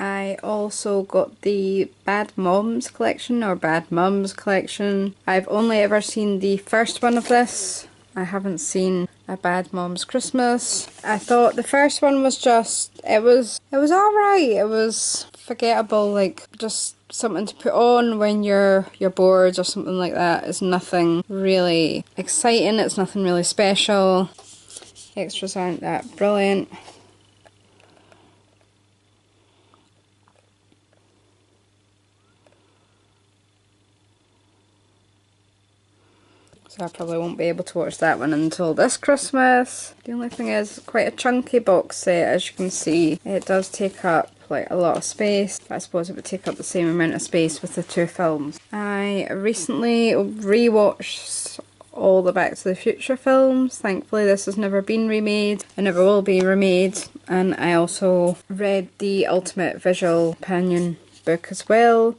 I also got the Bad Moms collection, or Bad Mums collection. I've only ever seen the first one of this. I haven't seen A Bad Mom's Christmas. I thought the first one was just, it was alright. It was forgettable, like just something to put on when you're bored or something like that. It's nothing really exciting, it's nothing really special. Extras aren't that brilliant. So I probably won't be able to watch that one until this Christmas. The only thing is, it's quite a chunky box set, as you can see. It does take up like a lot of space, but I suppose it would take up the same amount of space with the two films. I recently rewatched all the Back to the Future films. Thankfully this has never been remade and never will be remade. And I also read the Ultimate Visual Companion book as well.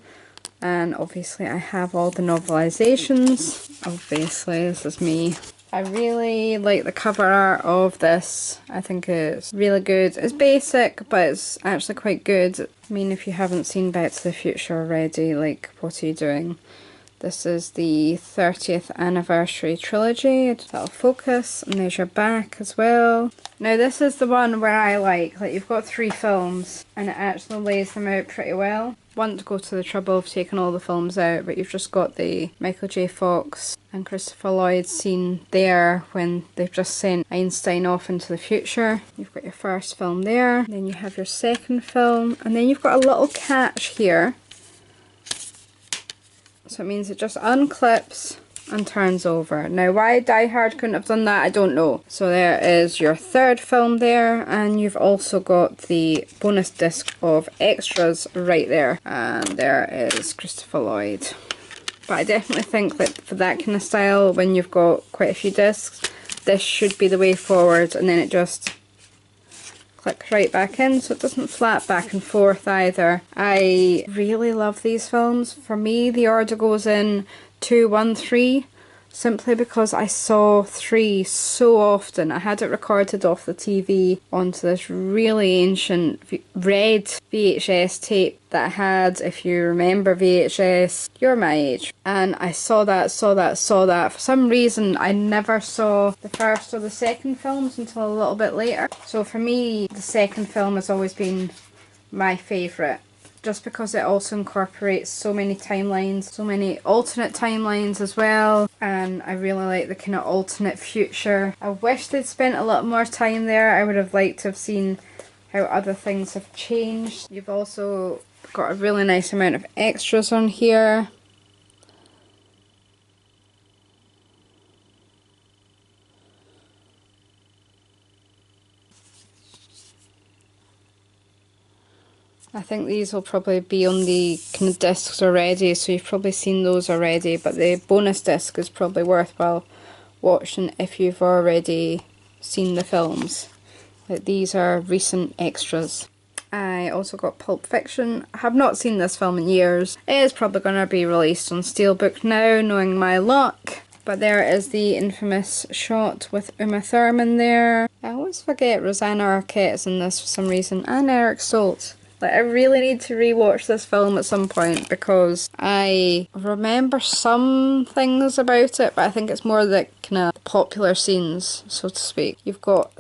And obviously I have all the novelizations. Obviously, this is me. I really like the cover art of this. I think it's really good. It's basic, but it's actually quite good. I mean, if you haven't seen Back to the Future already, like, what are you doing? This is the 30th Anniversary Trilogy. That'll focus, and there's your back as well. Now this is the one where I like you've got 3 films, and it actually lays them out pretty well. Won't go to the trouble of taking all the films out, but you've just got the Michael J. Fox and Christopher Lloyd scene there when they've just sent Einstein off into the future. You've got your first film there, then you have your second film, and then you've got a little catch here. So it means it just unclips and turns over. Now why Die Hard couldn't have done that, I don't know. So there is your third film there, and you've also got the bonus disc of extras right there. And there is Christopher Lloyd. But I definitely think that for that kind of style, when you've got quite a few discs, this should be the way forward, and then it just click right back in, so it doesn't flap back and forth either. I really love these films. For me, the order goes in 2, 1, 3, simply because I saw 3 so often. I had it recorded off the TV onto this really ancient red VHS tape that I had. If you remember VHS, you're my age. And I saw that. For some reason, I never saw the first or the second films until a little bit later. So for me, the second film has always been my favourite, just because it also incorporates so many timelines, so many alternate timelines as well, and I really like the kind of alternate future. I wish they'd spent a lot more time there. I would have liked to have seen how other things have changed. You've also got a really nice amount of extras on here. I think these will probably be on the kind of discs already, so you've probably seen those already, but the bonus disc is probably worthwhile watching if you've already seen the films. Like, these are recent extras. I also got Pulp Fiction. I have not seen this film in years. It is probably going to be released on Steelbook now, knowing my luck. But there is the infamous shot with Uma Thurman there. I always forget Rosanna Arquette is in this for some reason, and Eric Stoltz. Like, I really need to rewatch this film at some point because I remember some things about it, but I think it's more the kind of popular scenes, so to speak. You've got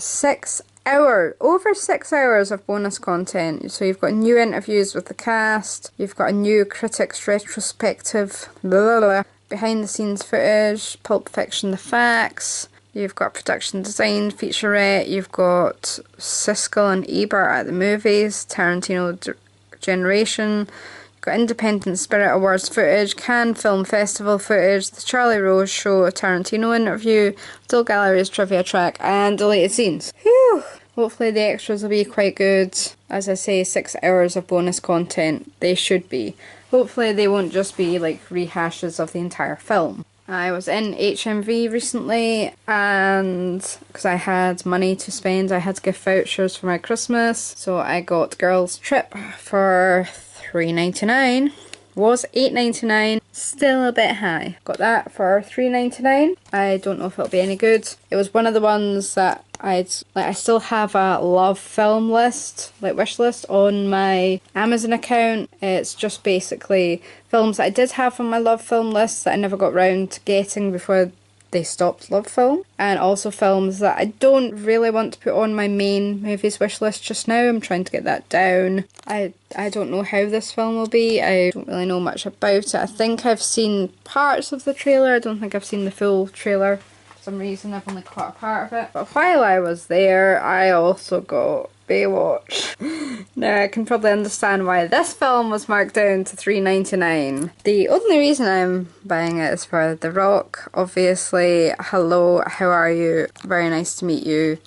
over 6 hours of bonus content. So you've got new interviews with the cast, you've got a new critics retrospective, behind the scenes footage, Pulp Fiction the facts, you've got production design featurette, you've got Siskel and Ebert at the movies, Tarantino Generation, you've got Independent Spirit Awards footage, Cannes Film Festival footage, the Charlie Rose Show, a Tarantino interview, Still Gallery's trivia track, and deleted scenes. Whew! Hopefully the extras will be quite good. As I say, 6 hours of bonus content. They should be. Hopefully they won't just be like rehashes of the entire film. I was in HMV recently, and because I had money to spend, I had gift vouchers for my Christmas, so I got Girls Trip for $3.99. Was $8.99, still a bit high. Got that for $3.99. I don't know if it'll be any good. It was one of the ones that I still have a love film list, like wish list on my Amazon account. It's just basically films that I did have on my love film list that I never got round to getting before they stopped love film, and also films that I don't really want to put on my main movies wish list just now. I'm trying to get that down. I don't know how this film will be. I don't really know much about it. I think I've seen parts of the trailer. I don't think I've seen the full trailer. For some reason I've only caught a part of it. But while I was there, I also got Baywatch. Now I can probably understand why this film was marked down to $3.99. The only reason I'm buying it is for The Rock, obviously. Hello, how are you? Very nice to meet you.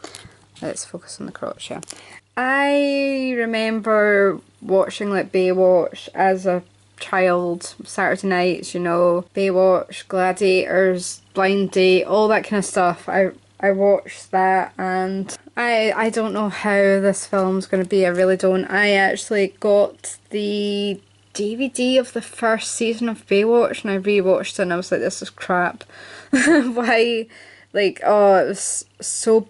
Let's focus on the crotch, yeah. I remember watching like Baywatch as a child, Saturday nights, you know, Baywatch, Gladiators, Blind Date, all that kind of stuff. I watched that, and I don't know how this film's going to be. I really don't. I actually got the DVD of the first season of Baywatch and I rewatched it and I was like, this is crap. Why? Like, oh, it was so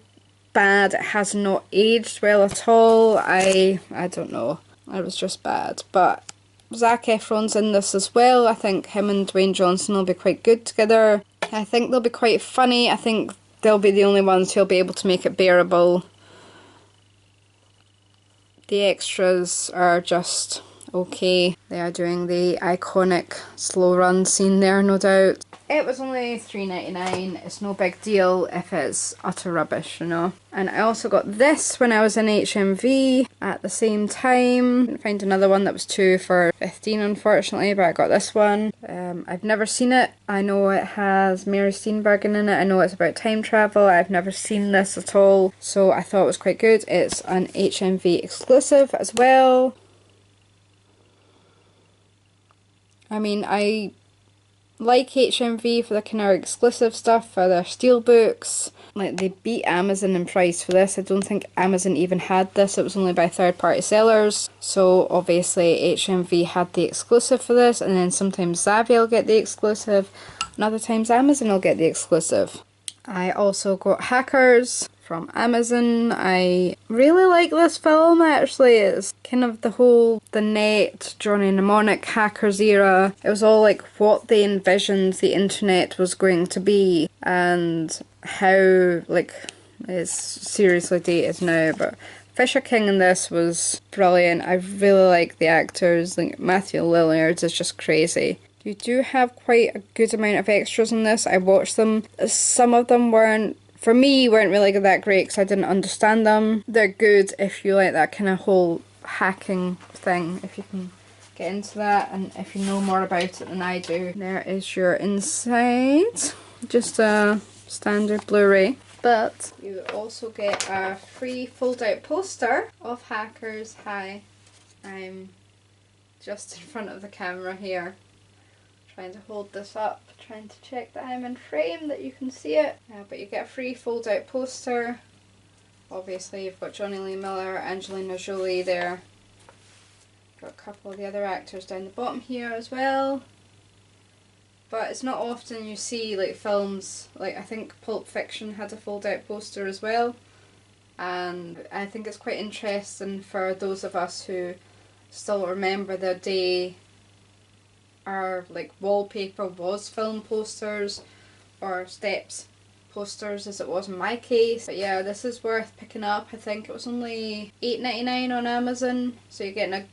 bad. It has not aged well at all. I don't know. It was just bad. But Zac Efron's in this as well. I think him and Dwayne Johnson will be quite good together. I think they'll be quite funny. I think they'll be the only ones who'll be able to make it bearable. The extras are just okay. They are doing the iconic slow run scene there, no doubt. It was only $3.99. It's no big deal if it's utter rubbish, you know. And I also got this when I was in HMV at the same time. Couldn't find another one that was 2 for $15, unfortunately, but I got this one. I've never seen it. I know it has Mary Steenburgen in it. I know it's about time travel. I've never seen this at all, so I thought it was quite good. It's an HMV exclusive as well. I mean, I like HMV for the kind of exclusive stuff, for their steelbooks. Like, they beat Amazon in price for this. I don't think Amazon even had this. It was only by third-party sellers. So obviously HMV had the exclusive for this, and then sometimes Zavvi will get the exclusive, and other times Amazon will get the exclusive. I also got Hackers from Amazon. I really like this film, actually. It's kind of the net, Johnny Mnemonic, Hackers era. It was all like what they envisioned the internet was going to be, and how, like, it's seriously dated now, but Fisher King in this was brilliant. I really like the actors. Like, Matthew Lillard is just crazy. You do have quite a good amount of extras in this. I watched them. Some of them weren't really that great because I didn't understand them. They're good if you like that kind of whole hacking thing, if you can get into that, and if you know more about it than I do. There is your inside. Just a standard Blu-ray. But you also get a free fold-out poster of Hackers. Hi, I'm just in front of the camera here, trying to hold this up, trying to check that I'm in frame, that you can see it. But you get a free fold-out poster. Obviously you've got Johnny Lee Miller, Angelina Jolie there. Got a couple of the other actors down the bottom here as well. But it's not often you see like films, like I think Pulp Fiction had a fold-out poster as well. And I think it's quite interesting for those of us who still remember the day our like wallpaper was film posters or steps posters, as it was in my case. But yeah, this is worth picking up. I think it was only $8.99 on Amazon, so you're getting a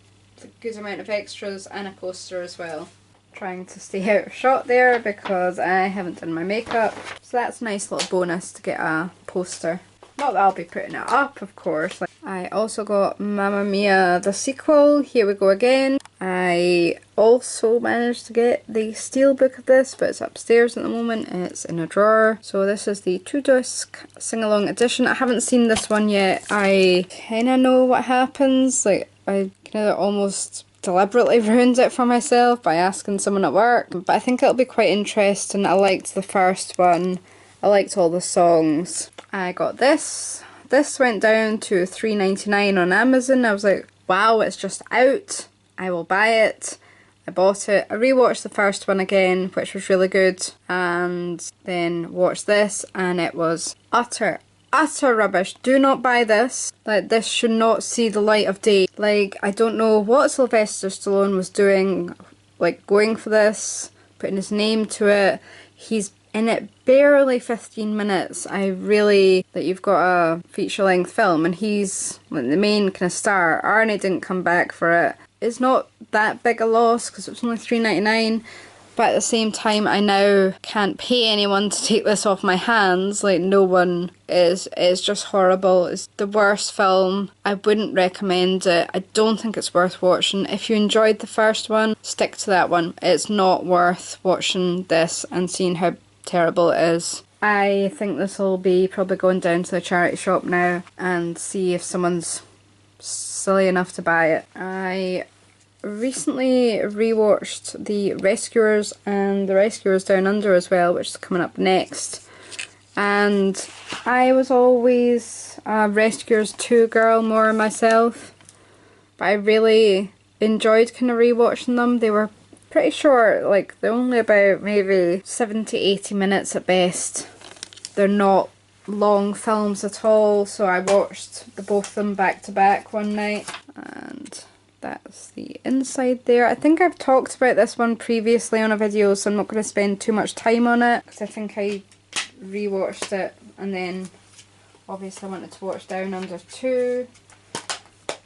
good amount of extras and a poster as well. Trying to stay out of shot there because I haven't done my makeup, so that's a nice little bonus to get a poster. Not that I'll be putting it up, of course. I also got Mamma Mia the sequel, Here We Go Again. I also managed to get the steelbook of this, but it's upstairs at the moment and it's in a drawer. So this is the 2-disc sing-along edition. I haven't seen this one yet. I kind of know what happens. Like, I kind of almost deliberately ruined it for myself by asking someone at work. But I think it'll be quite interesting. I liked the first one. I liked all the songs. I got this. This went down to $3.99 on Amazon. I was like, wow, it's just out. I will buy it. I bought it. I rewatched the first one again, which was really good, and then watched this, and it was utter utter rubbish. Do not buy this. Like, this should not see the light of day. Like, I don't know what Sylvester Stallone was doing, like, going for this, putting his name to it. He's in it barely 15 minutes. I really, that you've got a feature-length film and he's like, the main kind of star. Arnie didn't come back for it. It's not that big a loss because it was only $3.99. But at the same time, I now can't pay anyone to take this off my hands. Like, no one is. It's just horrible. It's the worst film. I wouldn't recommend it. I don't think it's worth watching. If you enjoyed the first one, stick to that one. It's not worth watching this and seeing how terrible it is. I think this will be probably going down to the charity shop now and see if someone's silly enough to buy it. I recently rewatched The Rescuers and The Rescuers Down Under as well, which is coming up next. And I was always a Rescuers 2 girl more myself, but I really enjoyed kind of rewatching them. They were pretty short, like they're only about maybe 70-80 minutes at best. They're not long films at all, so I watched both of them back to back one night, and that's the inside there. I think I've talked about this one previously on a video, so I'm not going to spend too much time on it because I think I rewatched it and then obviously I wanted to watch Down Under 2.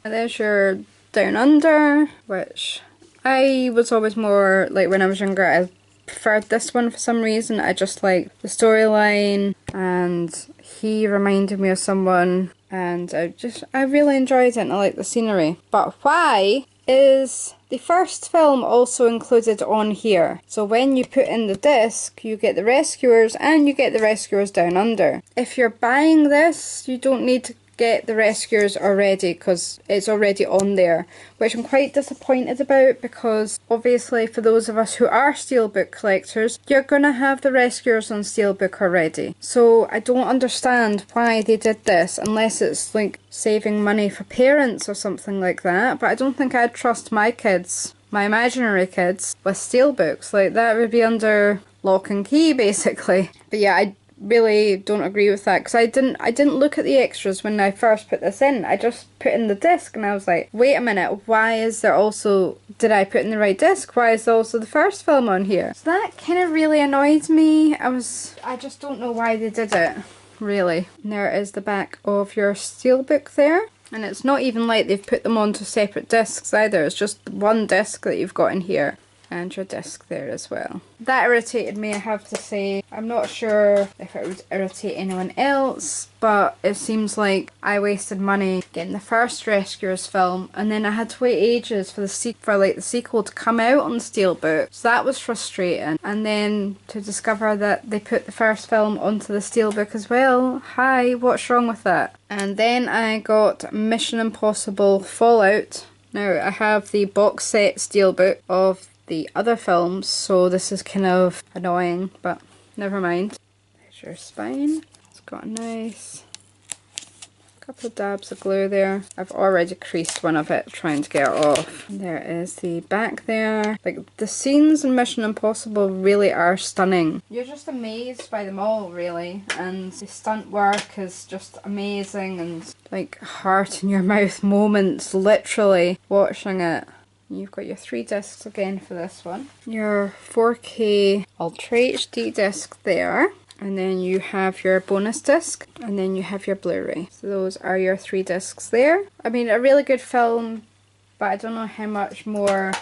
And there's your Down Under, which I was always more, like when I was younger, I preferred this one for some reason. I just liked the storyline and he reminded me of someone. And I really enjoyed it and I like the scenery. But why is the first film also included on here? So when you put in the disc, you get The Rescuers and you get The Rescuers Down Under. If you're buying this, you don't need to get The Rescuers already because it's already on there, which I'm quite disappointed about because obviously for those of us who are Steelbook collectors, you're gonna have The Rescuers on Steelbook already. So I don't understand why they did this unless it's like saving money for parents or something like that, but I don't think I'd trust my kids, my imaginary kids, with Steelbooks. Like, that would be under lock and key basically. But yeah, I really don't agree with that because I didn't look at the extras when I first put this in. I just put in the disc and I was like, wait a minute, why is there also, did I put in the right disc? Why is there also the first film on here? So that kind of really annoyed me. I just don't know why they did it, really. And there is the back of your Steelbook there. And it's not even like they've put them onto separate discs either. It's just one disc that you've got in here. And your disc there as well. That irritated me, I have to say. I'm not sure if it would irritate anyone else, but it seems like I wasted money getting the first Rescuers film and then I had to wait ages for the sequel to come out on Steelbook. So that was frustrating. And then to discover that they put the first film onto the Steelbook as well. Hi, what's wrong with that? And then I got Mission Impossible Fallout. Now I have the box set Steelbook of the other films, so this is kind of annoying, but never mind. There's your spine. It's got a nice couple of dabs of glue there. I've already creased one of it trying to get it off. And there is the back there. Like, the scenes in Mission Impossible really are stunning. You're just amazed by them all, really, and the stunt work is just amazing and like heart in your mouth moments, literally, watching it. You've got your 3 discs again for this one. Your 4K Ultra HD disc there. And then you have your bonus disc. And then you have your Blu-ray. So those are your 3 discs there. I mean, a really good film, but I don't know how much more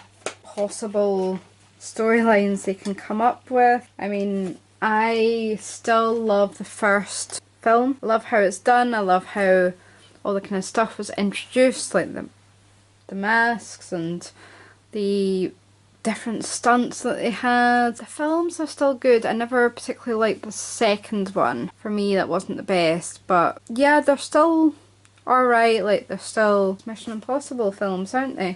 possible storylines they can come up with. I mean, I still love the first film. I love how it's done. I love how all the kind of stuff was introduced, like the masks and the different stunts that they had. The films are still good. I never particularly liked the second one. For me, that wasn't the best, but yeah, they're still alright. Like, they're still Mission Impossible films, aren't they?